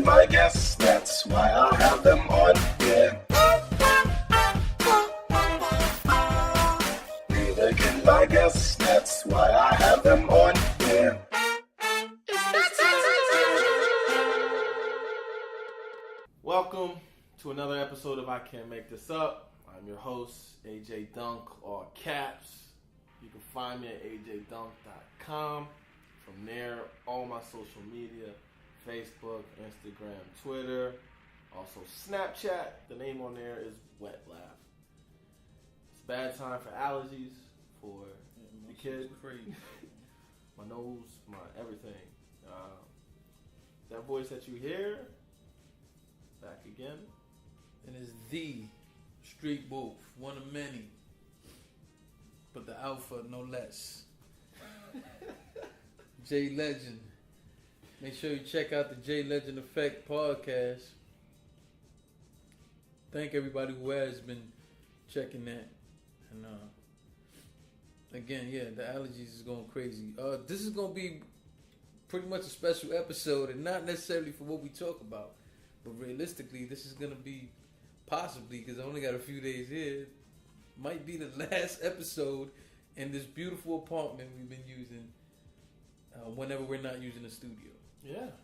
can my guests, that's why I have them on, yeah. Neither can my guests, that's why I have them on, yeah. Welcome to another episode of I Can't Make This Up. I'm your host, AJ Dunk, all caps. You can find me at ajdunk.com. From there, all my social media, Facebook, Instagram, Twitter, also Snapchat. The name on there is Wet Laugh. It's a bad time for allergies, for the kid, my nose, my everything. That voice that you hear, back again. And it's the Street Wolf, one of many, but the alpha no less. J Legend. Make sure you check out the J Legend Effect podcast. Thank everybody who has been checking that. And again, yeah, the allergies is going crazy. This is going to be pretty much a special episode, and not necessarily for what we talk about, but realistically, this is going to be possibly, because I only got a few days here, might be the last episode in this beautiful apartment we've been using whenever we're not using the studio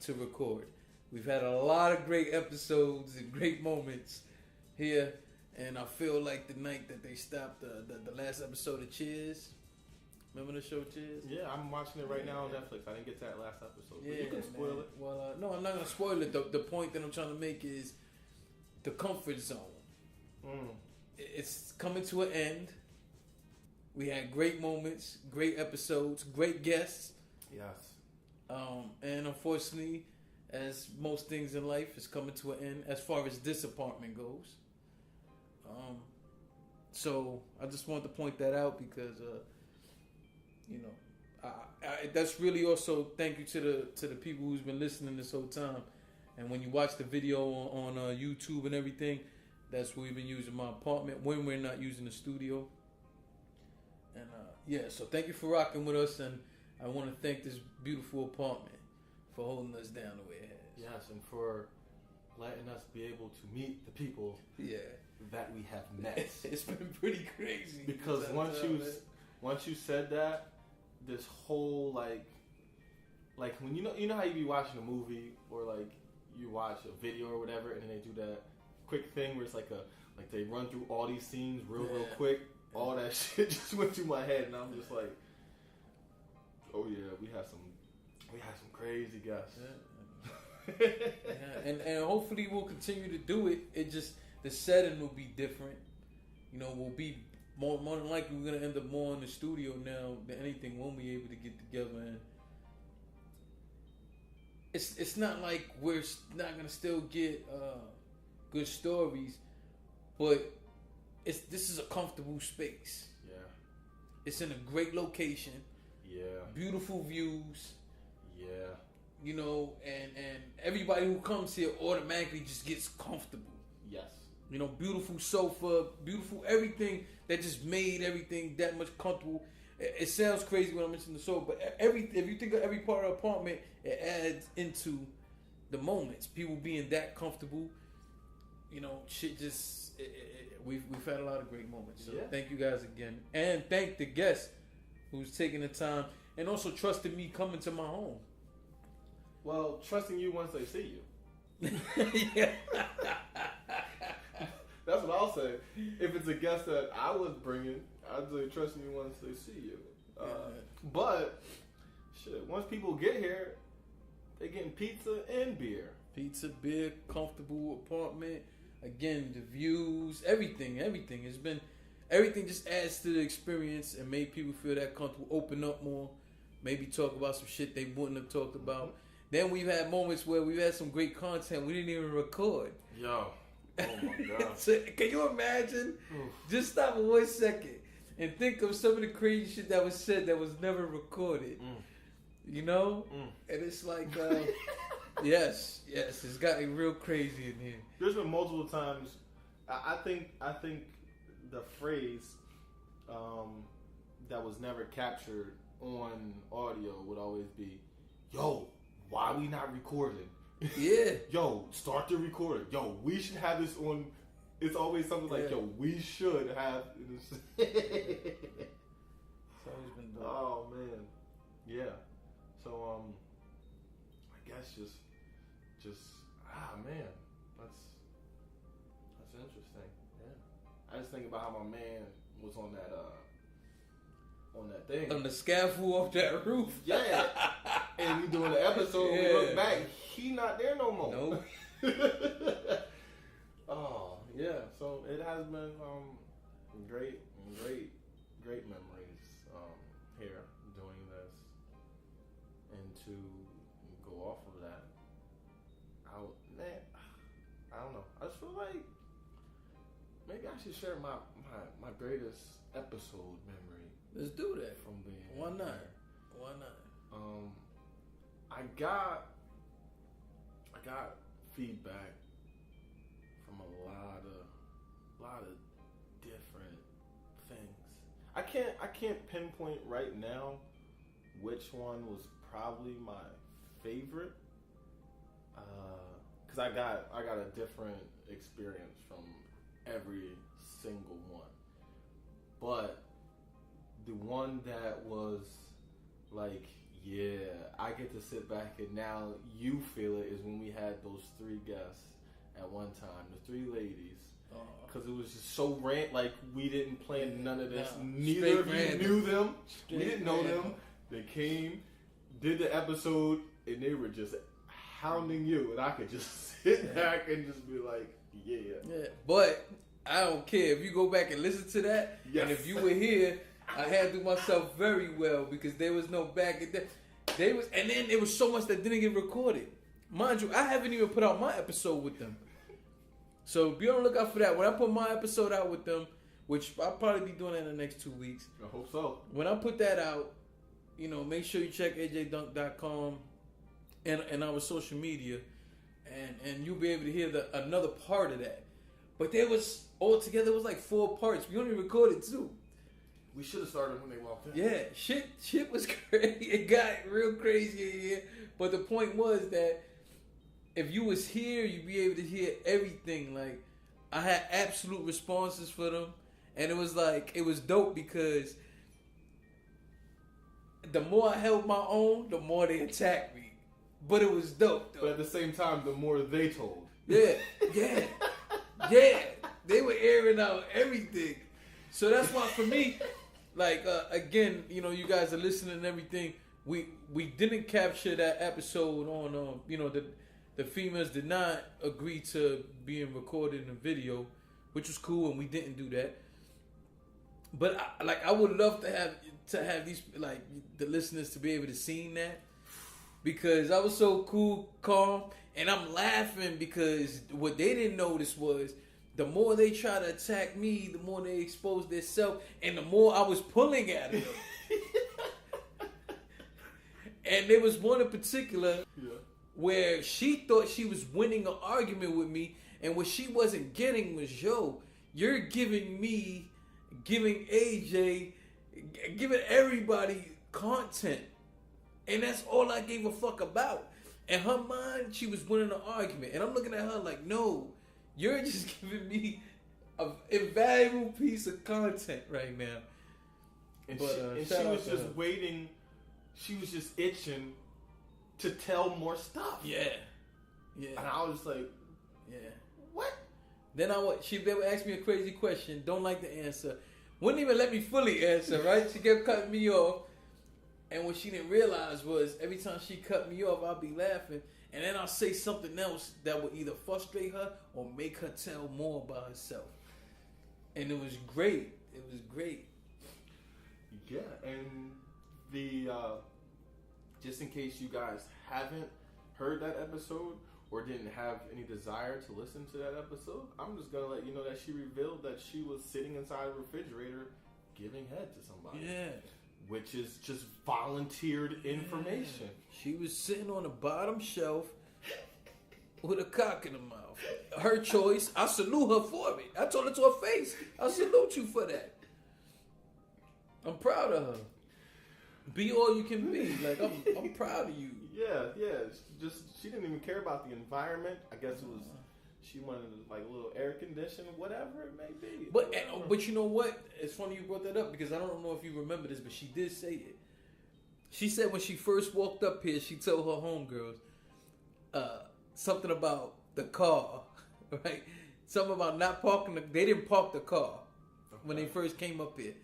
to record. We've had a lot of great episodes and great moments here, and I feel like the night that they stopped the last episode of Cheers. Remember the show Cheers? Yeah, I'm watching it right now on Netflix. I didn't get to that last episode. But you can spoil it. Well, no, I'm not going to spoil it. The point that I'm trying to make is the comfort zone. It's coming to an end. We had great moments, great episodes, great guests. Yes. And unfortunately, as most things in life, it's coming to an end as far as this apartment goes. So I just wanted to point that out because, that's really also thank you to the people who's been listening this whole time. And when you watch the video on YouTube and everything, that's where we've been using my apartment when we're not using the studio. And so thank you for rocking with us, and I want to thank this beautiful apartment for holding us down the way it has. Yes, and for letting us be able to meet the people that we have met. It's been pretty crazy. Because once you said that, this whole like when you know how you be watching a movie or like you watch a video or whatever, and then they do that quick thing where it's like they run through all these scenes real quick. All that shit just went through my head, and I'm just like, oh yeah, we had some crazy guests. And hopefully we'll continue to do it. It just, the setting will be different. We'll be more than likely we're gonna end up more in the studio now than anything when we able to get together. And it's not like we're not gonna still get good stories, but this is a comfortable space. Yeah. It's in a great location. Yeah. Beautiful views. Yeah. And everybody who comes here automatically just gets comfortable. Yes. Beautiful sofa, beautiful everything that just made everything that much comfortable. It sounds crazy when I mention the sofa, but if you think of every part of the apartment, it adds into the moments. People being that comfortable, shit just... We've had a lot of great moments. So thank you guys again. And thank the guests who's taking the time and also trusting me coming to my home. Well, trusting you once they see you. Yeah. That's what I'll say. If it's a guest that I was bringing, I'd say trusting you once they see you. But, shit, once people get here, they're getting pizza and beer. Pizza, beer, comfortable apartment. Again, the views, everything. It's been, everything just adds to the experience and made people feel that comfortable, open up more, maybe talk about some shit they wouldn't have talked about. Then we've had moments where we've had some great content we didn't even record. Yo, oh my God. So, can you imagine? Just stop for 1 second and think of some of the crazy shit that was said that was never recorded. And it's like... Yes, it's gotten real crazy in here. There's been multiple times. I think the phrase that was never captured on audio would always be, "Yo, why we not recording? Yeah. Yo, start the recorder. Yo, we should have this on. It's always something like, yo, we should have this. It's always been dope. Oh man, yeah. So I guess just man, that's interesting. Yeah, I just think about how my man was on that thing, on the scaffold off that roof. Yeah, and we doing the episode. Yeah. We look back, he not there no more. Nope. Oh yeah, so it has been great memories here doing this, and to go off of that, I don't know. I just feel like maybe I should share my greatest episode memory. Let's do that. From being Why not? here. Why not? I got feedback from a lot of different things. I can't pinpoint right now which one was probably my favorite, because I got a different experience from every single one. But the one that was like, yeah, I get to sit back and now you feel it, is when we had those 3 guests at one time, the 3 ladies. Because it was just so like we didn't plan none of this. Neither of you knew them. We didn't know them. They came, did the episode, and they were just hounding you, and I could just sit back and just be like, yeah. But I don't care if you go back and listen to that. Yes. And if you were here, I handled myself very well because there was no back and and then there was so much that didn't get recorded. Mind you, I haven't even put out my episode with them. So be on the lookout for that. When I put my episode out with them, which I'll probably be doing in the next 2 weeks. I hope so. When I put that out, make sure you check ajdunk.com and our social media, and you'll be able to hear another part of that. But there was altogether, it was like 4 parts. We only recorded 2. We should have started when they walked in. Yeah, shit was crazy. It got real crazy in here. But the point was that if you was here, you'd be able to hear everything. Like, I had absolute responses for them. And it was dope because the more I held my own, the more they attacked me. But it was dope, though. But at the same time, the more they told. Yeah. They were airing out everything. So that's why for me, again, you guys are listening and everything. We didn't capture that episode on, the females did not agree to being recorded in a video, which was cool, and we didn't do that. But I would love to have these the listeners to be able to see that, because I was so cool, calm, and I'm laughing because what they didn't notice was the more they try to attack me, the more they expose themselves, and the more I was pulling at them. And there was one in particular where she thought she was winning an argument with me, and what she wasn't getting was, you're giving AJ, giving everybody content, and that's all I gave a fuck about. In her mind, she was winning an argument, and I'm looking at her like, no, you're just giving me an invaluable piece of content right now. And she was just waiting. She was just itching to tell more stuff. Yeah. And I was like, what? Then she would ask me a crazy question, don't like the answer. Wouldn't even let me fully answer, right? She kept cutting me off. And what she didn't realize was every time she cut me off, I'd be laughing. And then I'll say something else that would either frustrate her or make her tell more about herself. And it was great. Yeah, and the just in case you guys haven't heard that episode or didn't have any desire to listen to that episode, I'm just gonna let you know that she revealed that she was sitting inside a refrigerator giving head to somebody. Yeah. Which is just volunteered information. Yeah. She was sitting on the bottom shelf with a cock in her mouth. Her choice. I salute her for it. I told her to her face, I salute you for that. I'm proud of her. Be all you can be. I'm proud of you. Yeah. She didn't even care about the environment. I guess it was. She wanted like a little air conditioning, whatever it may be. But you know what? It's funny you brought that up because I don't know if you remember this, but she did say it. She said when she first walked up here, she told her homegirls something about the car, right? Something about not parking. They didn't park the car when they first came up here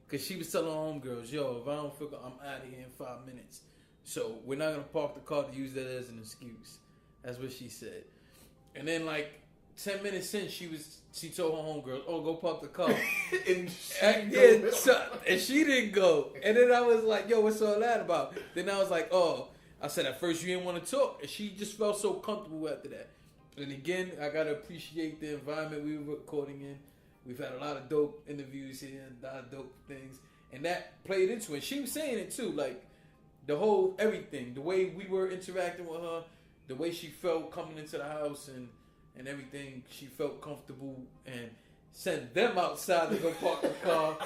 because she was telling her homegirls, "Yo, if I don't feel, I'm out of here in 5 minutes. So we're not gonna park the car to use that as an excuse." That's what she said. And then like 10 minutes in, she told her homegirl, "Oh, go park the car." and she didn't go. And then I was like, "Yo, what's all that about?" Then I was like, "Oh," I said at first you didn't want to talk, and she just felt so comfortable after that. And again, I gotta appreciate the environment we were recording in. We've had a lot of dope interviews here, a lot of dope things, and that played into it. She was saying it too, like the whole everything, the way we were interacting with her. The way she felt coming into the house and everything, she felt comfortable and sent them outside to go park the car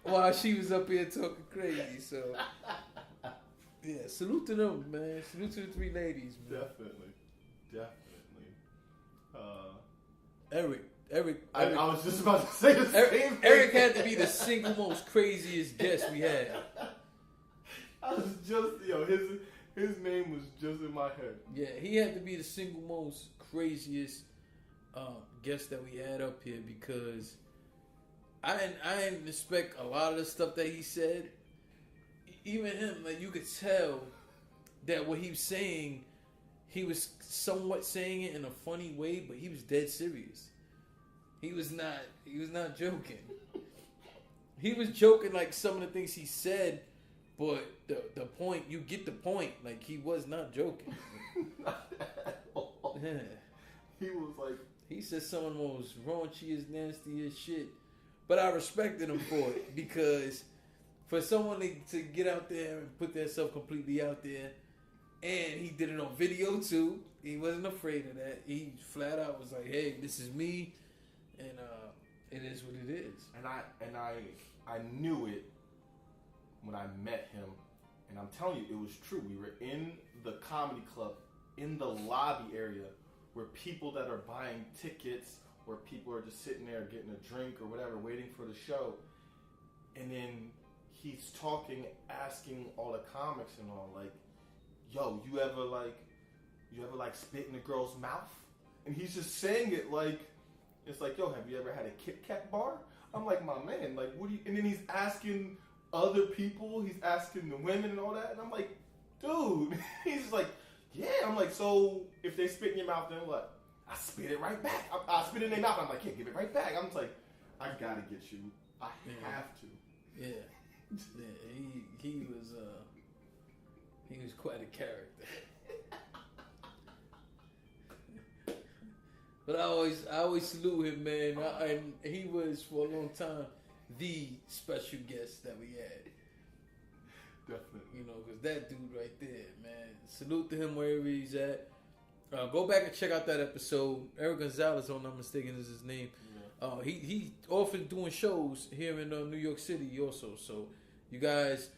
while she was up here talking crazy. So, yeah, salute to them, man. Salute to the 3 ladies, man. Definitely. Eric. I was just about to say the same thing. Eric had to be the single most craziest guest we had. I was just, his name was just in my head. Yeah, he had to be the single most craziest guest that we had up here because I didn't expect a lot of the stuff that he said. Even him, like you could tell that what he was saying, he was somewhat saying it in a funny way, but he was dead serious. He was not joking. He was joking like some of the things he said. But the point, you get the point. Like, he was not joking. Not at all. Yeah. He was like... He said some of the most raunchiest, nastiest shit. But I respected him for it. Because for someone to get out there and put themselves completely out there, and he did it on video too. He wasn't afraid of that. He flat out was like, hey, this is me. And it is what it is. And I knew it when I met him, and I'm telling you, it was true. We were in the comedy club, in the lobby area, where people that are buying tickets, where people are just sitting there getting a drink or whatever, waiting for the show, and then he's talking, asking all the comics and all, like, yo, you ever spit in a girl's mouth? And he's just saying it like, it's like, yo, have you ever had a Kit Kat bar? I'm like, my man, like, what do you, and then he's asking other people, he's asking the women and all that, and I'm like, dude, he's like, yeah, I'm like, so if they spit in your mouth, then what? I spit it right back. I spit in their mouth, I'm like, yeah, give it right back. I'm just like, I gotta get you. I have to. Yeah, he was quite a character. But I always salute him, man. And he was for a long time the special guest that we had. Definitely. You know, because that dude right there, man. Salute to him wherever he's at. Go back and check out that episode. Eric Gonzalez, if I'm not mistaken, is his name. Yeah. He often doing shows here in New York City also. So you guys,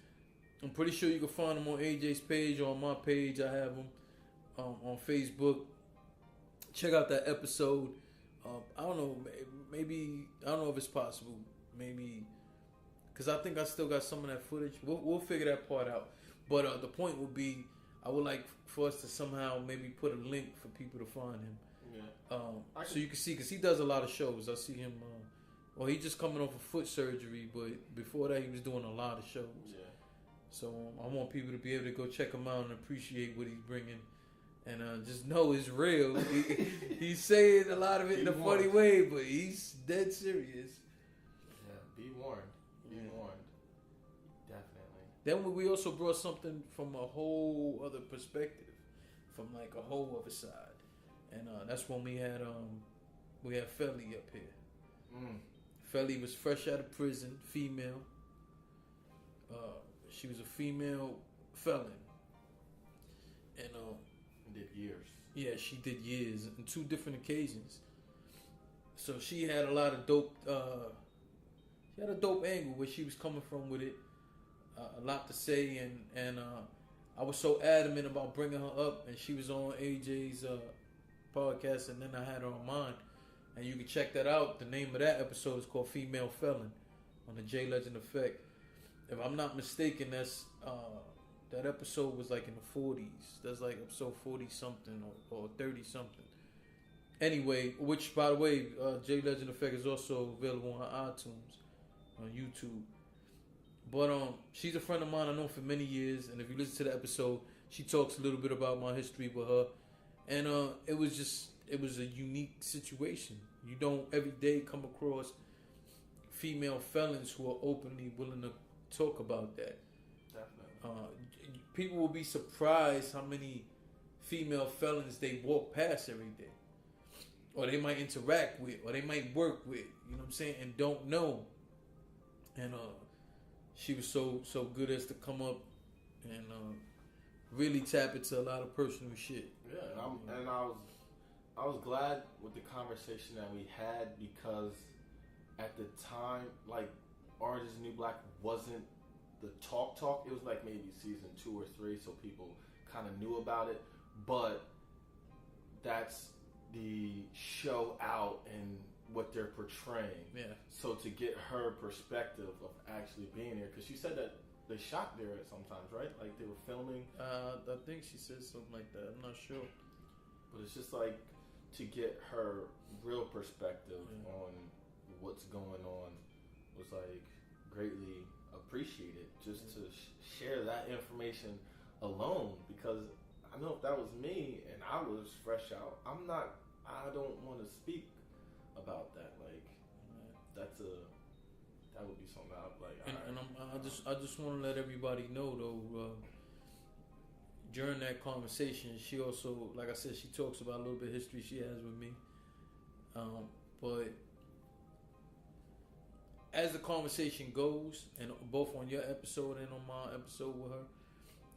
I'm pretty sure you can find him on AJ's page or on my page. I have him on Facebook. Check out that episode. I don't know, maybe, I don't know if it's possible. Maybe, because I think I still got some of that footage. We'll figure that part out. But the point would be, I would like for us to somehow maybe put a link for people to find him. Yeah. So you can see, because he does a lot of shows. I see him, well, he just coming off of foot surgery, but before that he was doing a lot of shows. Yeah. So I want people to be able to go check him out and appreciate what he's bringing. And just know it's real. He's saying a lot of it in a funny way, but he's dead serious. Yeah, be warned. Be warned. Definitely. Then we also brought something from a whole other perspective, from like a whole other side, and that's when we had Felly up here. Felly was fresh out of prison, female. She was a female felon, and did years. Yeah, she did years on 2 different occasions. So she had a lot of dope. She had a dope angle where she was coming from with it. A lot to say, and I was so adamant about bringing her up, and she was on AJ's podcast, and then I had her on mine. And you can check that out. The name of that episode is called Female Felon on the J Legend Effect. If I'm not mistaken, that's that episode was like in the 40s. That's like episode 40 something or 30 something. Anyway, which by the way, J Legend Effect is also available on iTunes, on YouTube. But she's a friend of mine. I know for many years, and if you listen to the episode, she talks a little bit about my history with her, and it was a unique situation. You don't every day come across female felons who are openly willing to talk about that. Definitely. People will be surprised how many female felons they walk past every day, or they might interact with, or they might work with. You know what I'm saying? And don't know. And she was so good as to come up and really tap into a lot of personal shit. Yeah, and I was glad with the conversation that we had, because at the time, like, Orange is the New Black wasn't the talk. It was like maybe season 2 or 3, so people kind of knew about it. But that's the show out and what they're portraying. Yeah. So to get her perspective of actually being there, because she said that they shot there at sometimes, right? Like they were filming. I think she said something like that. I'm not sure. But it's just like to get her real perspective on what's going on was like greatly appreciated. Just to share that information alone, because I know if that was me and I was fresh out, I don't want to speak about that. Like that would be something I'd like. I just want to let everybody know though. During that conversation, she also, like I said, she talks about a little bit of history she has with me. But as the conversation goes, and both on your episode and on my episode with her,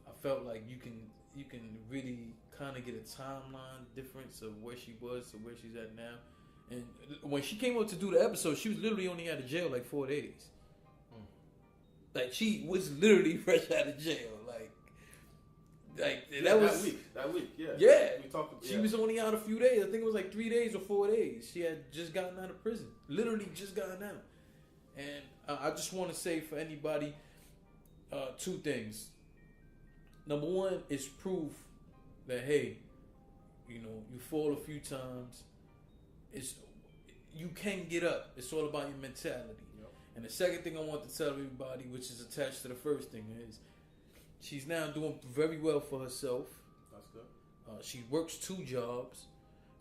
I felt like you can really kind of get a timeline difference of where she was to where she's at now. And when she came up to do the episode, she was literally only out of jail like 4 days. Like she was literally fresh out of jail. That week, yeah. Yeah. We talked about, she was only out a few days. I think it was like 3 days or 4 days. She had just gotten out of prison. Literally just gotten out. And I just want to say for anybody, 2 things. Number 1 is proof that, hey, you fall a few times. You can get up. It's all about your mentality. Yep. And the second thing I want to tell everybody, which is attached to the first thing, is she's now doing very well for herself. That's good. She works 2 jobs,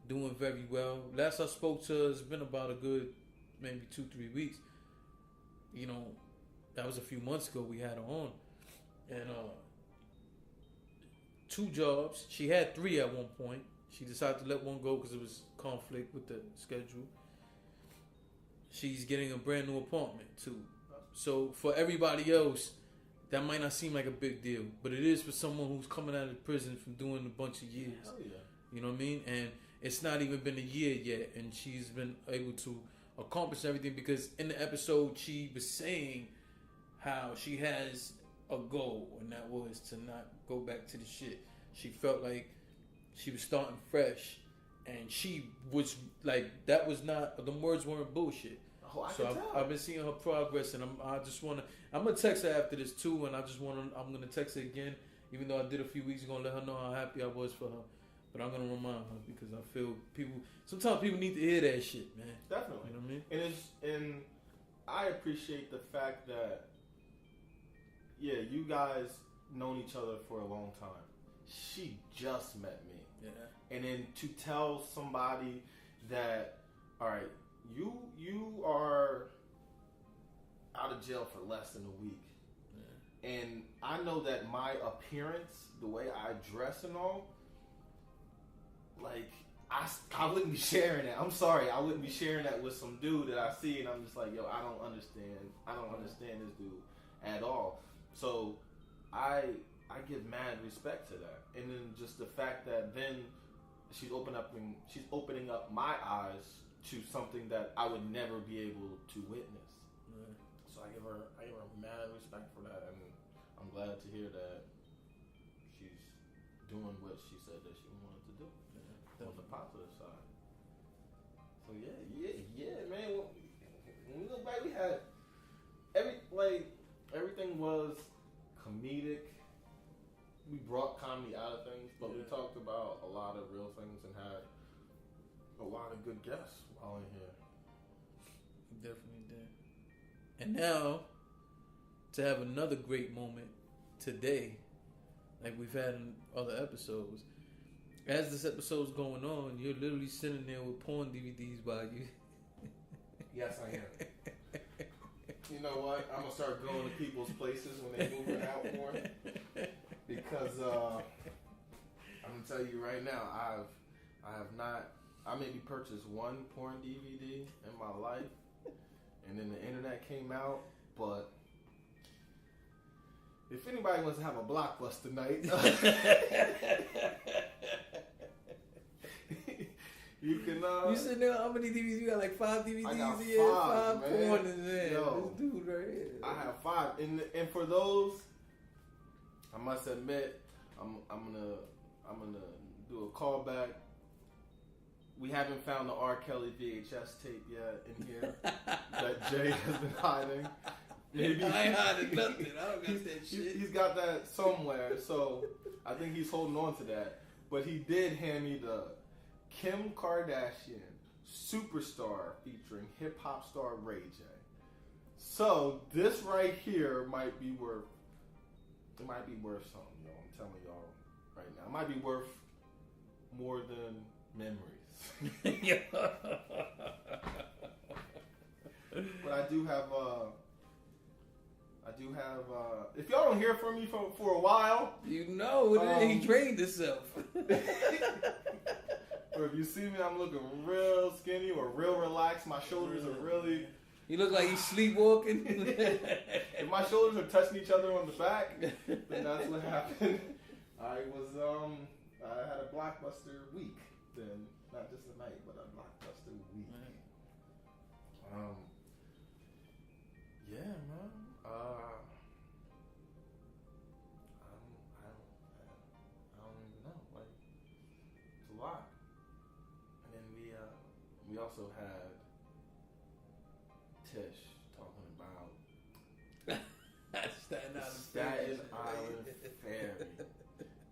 doing very well. Last I spoke to her, it's been about a good maybe 2-3 weeks. That was a few months ago we had her on. And 2 jobs. She had 3 at one point. She decided to let one go because it was conflict with the schedule. She's getting a brand new apartment too. So for everybody else, that might not seem like a big deal, but it is for someone who's coming out of prison from doing a bunch of years. Hell yeah. You know what I mean? And it's not even been a year yet, and she's been able to accomplish everything, because in the episode she was saying how she has a goal, and that was to not go back to the shit. She felt like she was starting fresh, and she was like, that was not, the words weren't bullshit. Oh, So I've been seeing her progress, and I'm gonna text her after this too, and I'm gonna text her again, even though I did a few weeks ago, and let her know how happy I was for her. But I'm gonna remind her, because I feel sometimes people need to hear that shit, man. Definitely. You know what I mean? And I appreciate the fact that, yeah, you guys known each other for a long time. She just met me. Yeah. And then to tell somebody that, all right, you are out of jail for less than a week. Yeah. And I know that my appearance, the way I dress and all, like, I wouldn't be sharing that. I'm sorry, I wouldn't be sharing that with some dude that I see, and I'm just like, yo, I don't understand this dude at all. So I give mad respect to that. And then just the fact that then she's opening up my eyes to something that I would never be able to witness. Yeah. So I give her mad respect for that, and I'm glad to hear that doing what she said that she wanted to do on the positive side. So yeah, man. When we look back, we had everything was comedic. We brought comedy out of things, but we talked about a lot of real things and had a lot of good guests while in here. Definitely did. And now, to have another great moment today, like we've had in other episodes, as this episode's going on, you're literally sitting there with porn DVDs by you. Yes, I am. You know what? I'm gonna start going to people's places when they moving out more, because I'm gonna tell you right now, I have not. I maybe purchased one porn DVD in my life, and then the internet came out. But if anybody wants to have a Blockbuster night, you can. You sitting there? How many DVDs you got? Like 5 DVDs I got here, 5 5 man. porn in there. Yo, This dude right here. I have 5, and for those, I must admit, I'm gonna do a callback. We haven't found the R. Kelly VHS tape yet in here that Jay has been hiding. Maybe I ain't hiding nothing. I don't got that shit. He's got that somewhere, so I think he's holding on to that. But he did hand me the Kim Kardashian Superstar featuring hip hop star Ray J. So this right here might be worth something, yo. I'm telling y'all right now. It might be worth more than memories. But I do have if y'all don't hear from me for a while, You know, he trained himself. or if you see me, I'm looking real skinny or real relaxed. My shoulders are really. You look like he's sleepwalking. If my shoulders are touching each other on the back, then that's what happened. I had a Blockbuster week. Then not just a night, but a Blockbuster week. Yeah, man. I don't even know. Like, it's a lot. And then we also had Tish talking about Staten Island Ferry.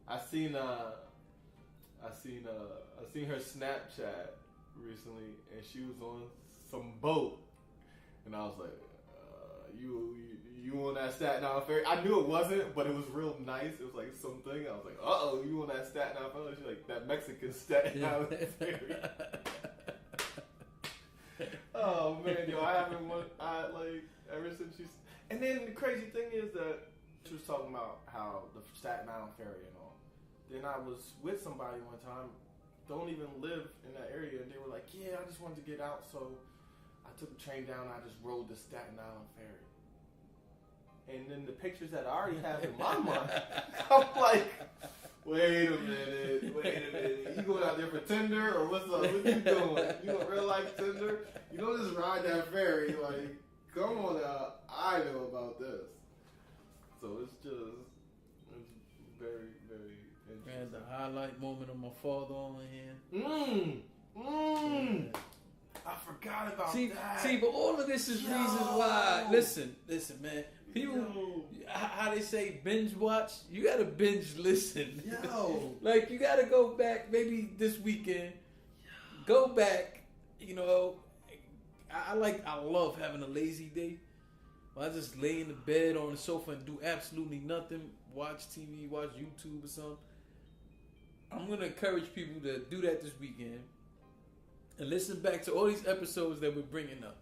I seen her Snapchat recently, and she was on some boat, and I was like, you on that Staten Island Ferry? I knew it wasn't, but it was real nice. It was like something. I was like, you on that Staten Island Ferry? She's like, that Mexican Staten Island Ferry. Oh man, yo, I haven't ever since she's. And then the crazy thing is that she was talking about how the Staten Island Ferry and all. Then I was with somebody one time, don't even live in that area, and they were like, yeah, I just wanted to get out, so I took the train down and I just rode the Staten Island Ferry. And then the pictures that I already have in my mind, I'm like, wait a minute. You going out there for Tinder, or what's up? What you doing? You in real life Tinder? You don't just ride that ferry. Like, come on now. I know about this. So it's very, very interesting. And the highlight moment of my father on here. I forgot about that. See, but all of this is reasons why. Listen, man. People, how they say binge watch, you gotta binge listen. Yo. Like, you gotta go back, maybe this weekend. Go back, you know. I love having a lazy day. I just lay in the bed or on the sofa and do absolutely nothing. Watch TV, watch YouTube or something. I'm gonna encourage people to do that this weekend and listen back to all these episodes that we're bringing up.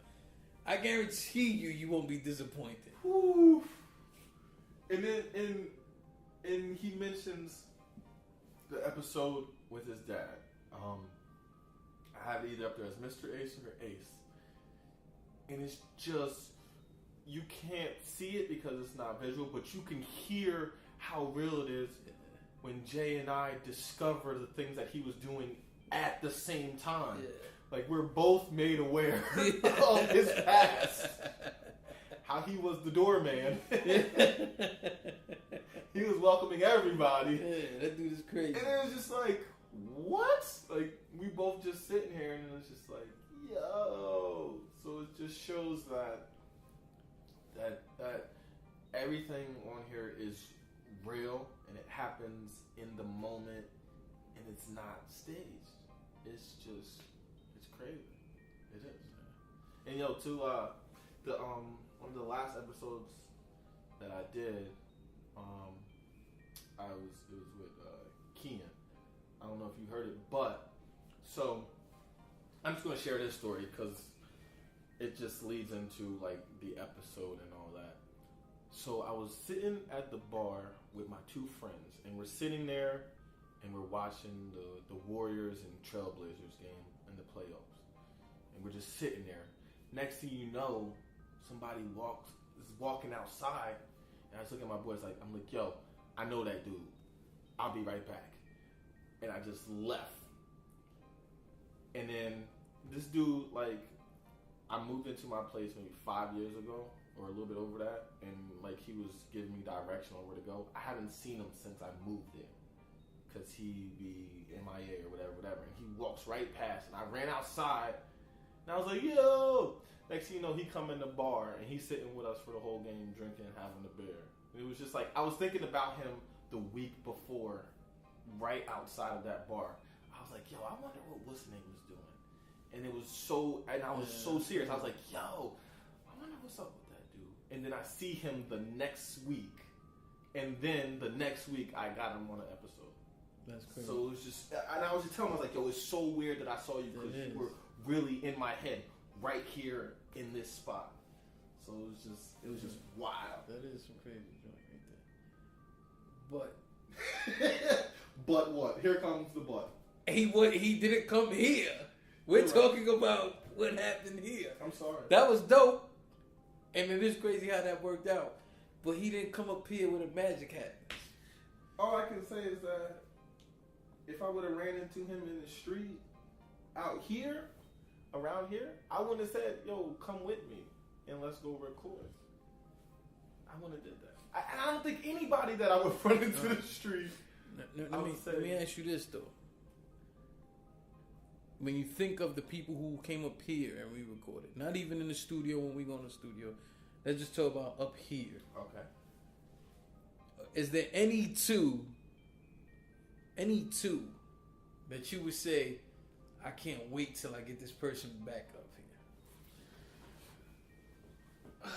I guarantee you won't be disappointed. Whew. And then and he mentions the episode with his dad. I have it either up there as Mr. Ace or Ace. And it's just, you can't see it because it's not visual, but you can hear how real it is when Jay and I discover the things that he was doing at the same time. Yeah. Like, we're both made aware of his past. How he was the doorman. he was welcoming everybody. Yeah, that dude is crazy. And it was just like, what? Like, we both just sitting here, and it was just like, yo. So it just shows that everything on here is real, and it happens in the moment, and it's not staged. It's crazy. It is. And the one of the last episodes that I did, it was with Kian. I don't know if you heard it, but so I'm just gonna share this story because it just leads into like the episode and all that. So I was sitting at the bar with my two friends, and we're sitting there, and we're watching the Warriors and Trailblazers game in the playoffs, and we're just sitting there. Next thing you know, somebody is walking outside, and I was looking at my boys like, I'm like, yo, I know that dude. I'll be right back. And I just left. And then this dude, like, I moved into my place maybe 5 years ago, or a little bit over that, and like he was giving me direction on where to go. I haven't seen him since I moved there, because he be MIA or whatever. And he walks right past, and I ran outside, and I was like, yo! Next thing you know, he come in the bar, and he's sitting with us for the whole game, drinking and having a beer. And it was just like, I was thinking about him the week before, right outside of that bar. I was like, yo, I wonder what what's name was doing. And it was so, and I was so serious. I was like, yo, I wonder what's up with that dude. And then I see him the next week. And then the next week, I got him on an episode. That's crazy. So it was just, and I was just telling him, I was like, yo, it's so weird that I saw you because you were really in my head right here in this spot. So it was just wild. That is some crazy joint right there. But. But what? Here comes the but. He didn't come here. We're talking about what happened here. I'm sorry. That was dope. And it is crazy how that worked out. But he didn't come up here with a magic hat. All I can say is that if I would have ran into him in the street out here, around here, I wouldn't have said, yo, come with me and let's go record. I wouldn't have did that. I don't think anybody that I would run into the street. Let me ask you this, though. When you think of the people who came up here and we recorded, not even in the studio when we go in the studio, let's just talk about up here. Okay. Is there any two that you would say, I can't wait till I get this person back up here?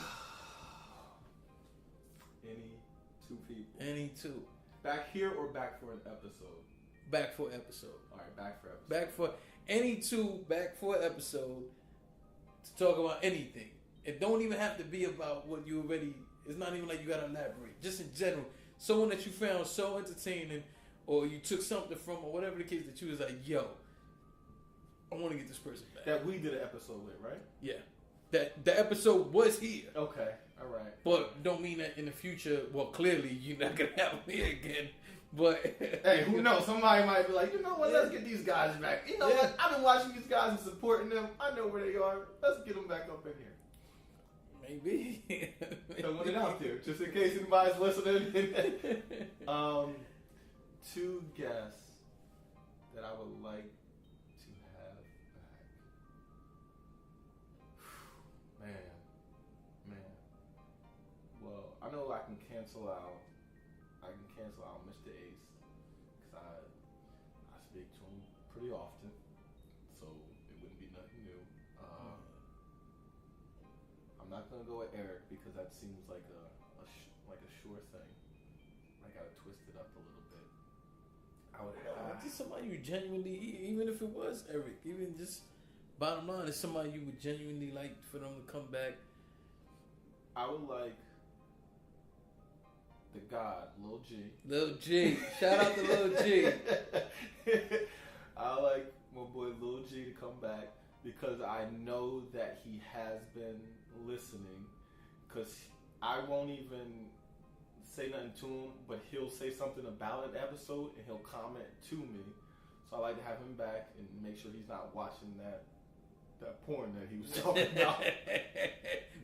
Any two people? Any two. Back here or back for an episode? Back for episode. All right, back for episode. Back for any two, back for episode to talk about anything. It don't even have to be about what you already. It's not even like you gotta elaborate. Just in general, someone that you found so entertaining, or you took something from, or whatever the case that you was like, yo, I want to get this person back. That we did an episode with, right? Yeah. That the episode was here. Okay. All right. But don't mean that in the future. Well, clearly you're not gonna have me again. But hey, who knows? Somebody might be like, you know what? Let's get these guys back. You know what? I've been watching these guys and supporting them. I know where they are. Let's get them back up in here. Maybe. Throwing it out there, just in case anybody's listening. Two guests that I would like to have back. Man. Well, I know I can cancel out Mr. Ace because I speak to him pretty often, so it wouldn't be nothing new. I'm not gonna go with Eric because that seems like a sure thing. I gotta twist it up a little bit. I would have just somebody you genuinely, even if it was Eric, even just bottom line, it's somebody you would genuinely like for them to come back. I would like the God, Lil G. Lil G. Shout out to Lil G. I like my boy Lil G to come back because I know that he has been listening, because I won't even say nothing to him, but he'll say something about an episode and he'll comment to me. So I like to have him back and make sure he's not watching that that porn that he was talking about.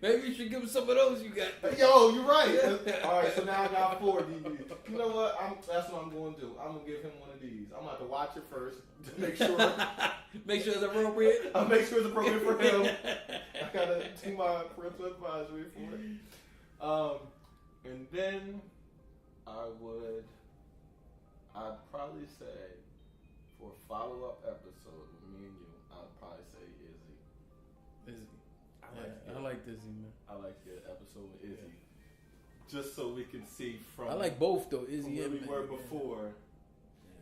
Maybe you should give him some of those you got. Yo, you're right. All right, so now I got 4 DVDs. You know what? That's what I'm going to do. I'm going to give him one of these. I'm going to have to watch it first to make sure. Make sure it's appropriate. I'll make sure it's appropriate for him. I got to do my parental advisory for it. And then I'd probably say for a follow-up episode with me and you, I'd probably say Izzy. I like Izzy, man. I like the episode with Izzy. Just so we can see from... I like both, though, Izzy where and we man. were before.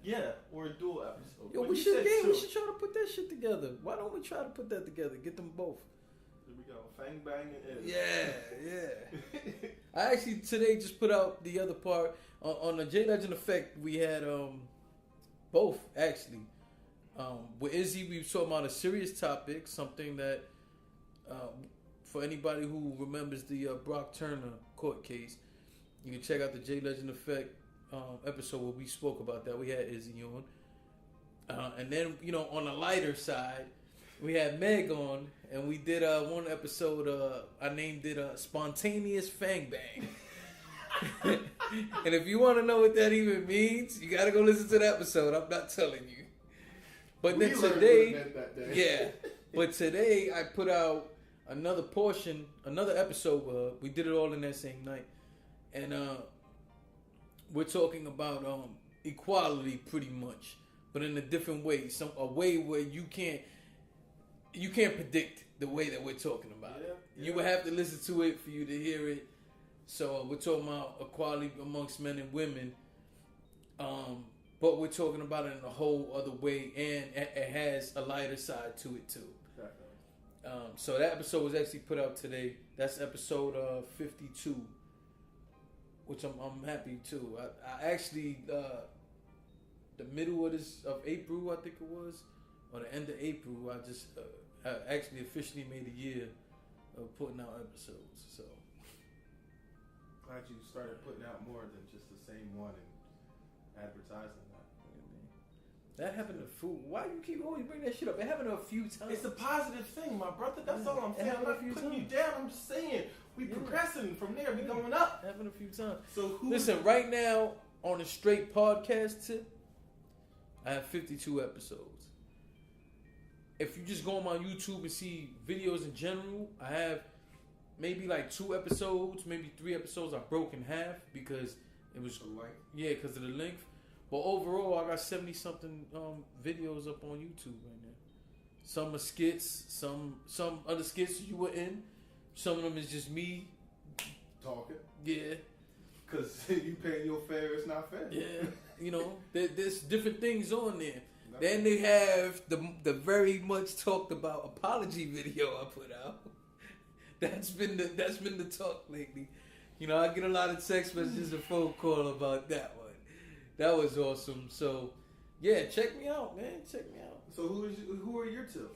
Yeah, or a dual episode. Yo, But we you should said try to put that shit together. Why don't we try to put that together? Get them both. Here we go. Fang, bang, and Izzy. Yeah. I actually today just put out the other part on the J Legend Effect. We had both actually. With Izzy, we were talking about a serious topic, something that for anybody who remembers the Brock Turner court case, you can check out the J Legend Effect episode where we spoke about that. We had Izzy on, and then on the lighter side, we had Meg on, and we did one episode. I named it "Spontaneous Fang Bang." And if you want to know what that even means, you got to go listen to the episode. I'm not telling you. But then today, but today I put out another episode. We did it all in that same night, and we're talking about equality pretty much, but in a different way. A way where you can't predict the way that we're talking about it. You would have to listen to it for you to hear it. So we're talking about equality amongst men and women, but we're talking about it in a whole other way, and it has a lighter side to it too. Definitely. So that episode was actually put out today. That's episode 52, which I'm happy too. I actually the middle of April, I think it was, or the end of April, I actually officially made a year of putting out episodes. So glad you started putting out more than just the same one and advertising that. That happened to food. Why you keep always bring that shit up? It happened a few times. It's a positive thing, my brother. That's all I'm saying. I'm not putting you down. I'm just saying we progressing from there. We going up. It happened a few times. So listen, right now on a straight podcast tip, I have 52 episodes. If you just go on my YouTube and see videos in general, I have maybe like 2 episodes, maybe 3 episodes I broke in half because it was because of the length. But overall, I got 70-something videos up on YouTube right now. Some are skits, some other skits you were in. Some of them is just me talking. Yeah. Because you paying your fare, it's not fair. Yeah. There's different things on there. Then they have the very much talked about apology video I put out. That's been the talk lately. I get a lot of text messages and phone call about that one. That was awesome. So, yeah, check me out, man. Check me out. So who are your 2?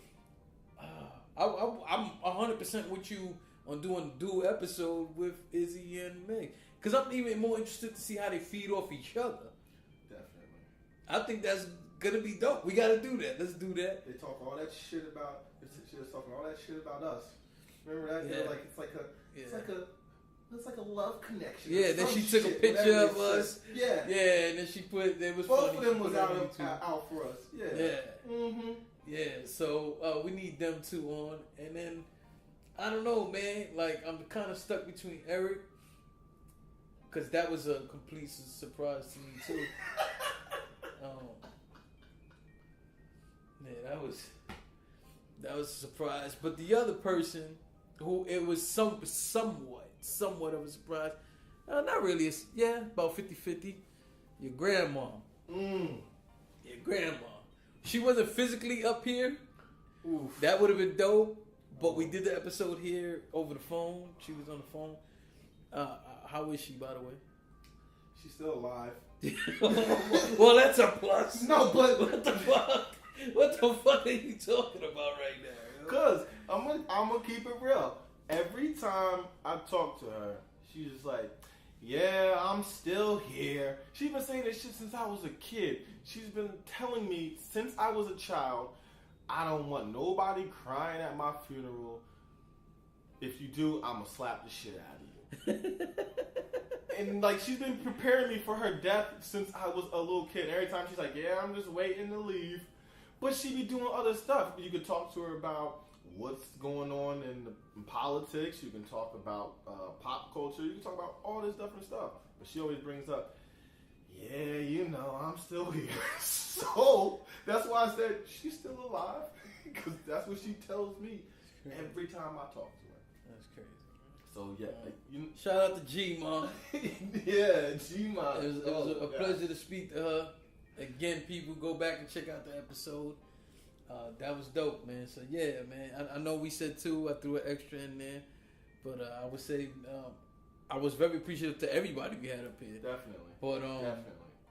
I'm 100% with you on doing a dual episode with Izzy and Meg. Because I'm even more interested to see how they feed off each other. Definitely. I think that's going to be dope. We got to do that. Let's do that. They talk all that shit about, talking all that shit about us. Remember that? Yeah. It's like a love connection. Yeah, then she took a picture of us. Yeah. Yeah, and then she put, it was both funny. Both of them was out for us. Yeah. Yeah. Mm-hmm. Yeah, so we need them 2 on. And then, I don't know, man. Like, I'm kind of stuck between Eric, because that was a complete surprise to me, too. Yeah, that was a surprise. But the other person, who it was somewhat of a surprise. Not really. About 50-50. Your grandma. Your grandma. She wasn't physically up here. Oof. That would have been dope. But we did the episode here over the phone. She was on the phone. How is she, by the way? She's still alive. Well, that's a plus. No, but what the fuck? What the fuck are you talking about right now? Because I'm gonna keep it real. Every time I talk to her, she's just like, yeah, I'm still here. She's been saying this shit since I was a kid. She's been telling me since I was a child, I don't want nobody crying at my funeral. If you do, I'm going to slap the shit out of you. And like, she's been preparing me for her death since I was a little kid. Every time she's like, yeah, I'm just waiting to leave. But she be doing other stuff. You could talk to her about what's going on in politics. You can talk about pop culture. You can talk about all this different stuff. But she always brings up, yeah, you know, I'm still here. So that's why I said she's still alive. Because that's what she tells me every time I talk to her. That's crazy. So yeah, shout out to G-Ma. Yeah, G-Ma. It was a pleasure to speak to her. Again, people, go back and check out the episode. That was dope, man. So yeah, man. I know we said 2. I threw an extra in there, but I would say I was very appreciative to everybody we had up here. Definitely. But definitely.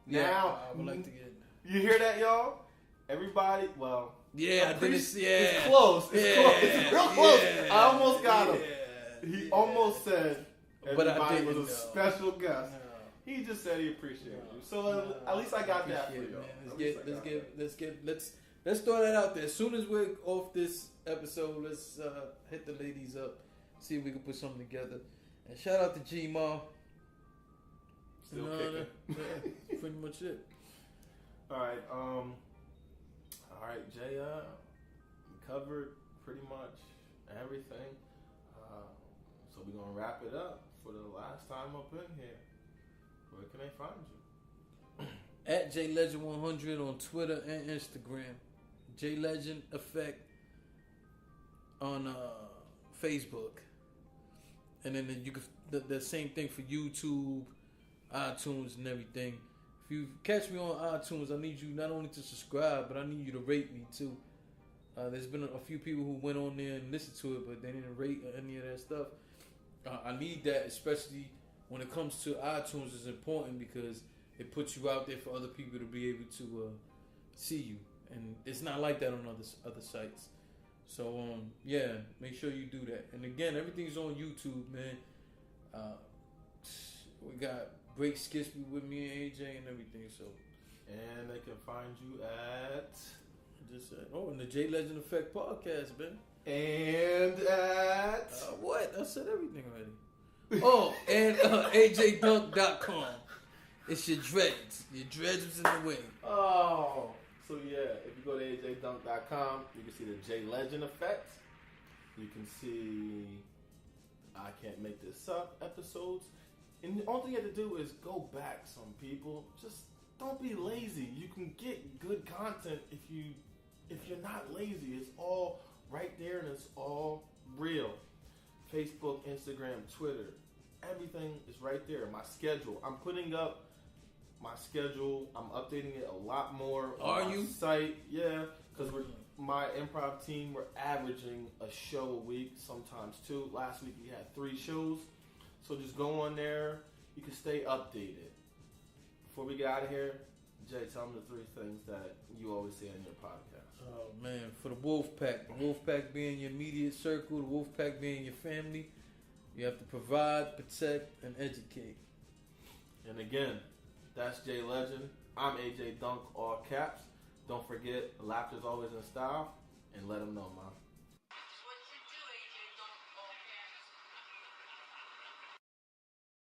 Yeah, now I would like to get. You hear that, y'all? Everybody, well. Yeah, it's close. It's real close. Yeah, I almost got him. Yeah, He almost said everybody was a know. special guest. No. He just said he appreciated you. So at least I got that for you. Let's throw that out there. As soon as we're off this episode, let's hit the ladies up, see if we can put something together. And shout out to G-Ma. Still kicking. That's pretty much it. All right, Jay. We covered pretty much everything. So we're gonna wrap it up for the last time up in here. Where can they find you? At JLegend100 on Twitter and Instagram. JLegend Effect on Facebook. And then you can the same thing for YouTube, iTunes, and everything. If you catch me on iTunes, I need you not only to subscribe, but I need you to rate me too. There's been a few people who went on there and listened to it, but they didn't rate any of that stuff. I need that, especially when it comes to iTunes. It's important because it puts you out there for other people to be able to see you, and it's not like that on other sites. So yeah, make sure you do that. And again, everything's on YouTube, man. We got great skits with me and AJ and everything. So, and they can find you at in the J Legend Effect podcast, man. And at what? I said everything already. Oh, and AJDunk.com. It's your dreads. Your dreads was in the way. Oh. So yeah, if you go to AJDunk.com, you can see the J Legend Effect. You can see I Can't Make This Up episodes. And the only thing you have to do is go back, some people. Just don't be lazy. You can get good content if you're not lazy. It's all right there and it's all real. Facebook, Instagram, Twitter. Everything is right there. My schedule. I'm putting up my schedule. I'm updating it a lot more on my site. Yeah, because my improv team, we're averaging a show a week, sometimes 2. Last week we had 3 shows. So just go on there. You can stay updated. Before we get out of here, Jay, tell them the 3 things that you always say in your podcast. Oh man, for the wolf pack being your immediate circle, the wolf pack being your family, you have to provide, protect, and educate. And again, that's Jay Legend. I'm AJ Dunk, all caps. Don't forget, laughter's always in style, and let them know, man.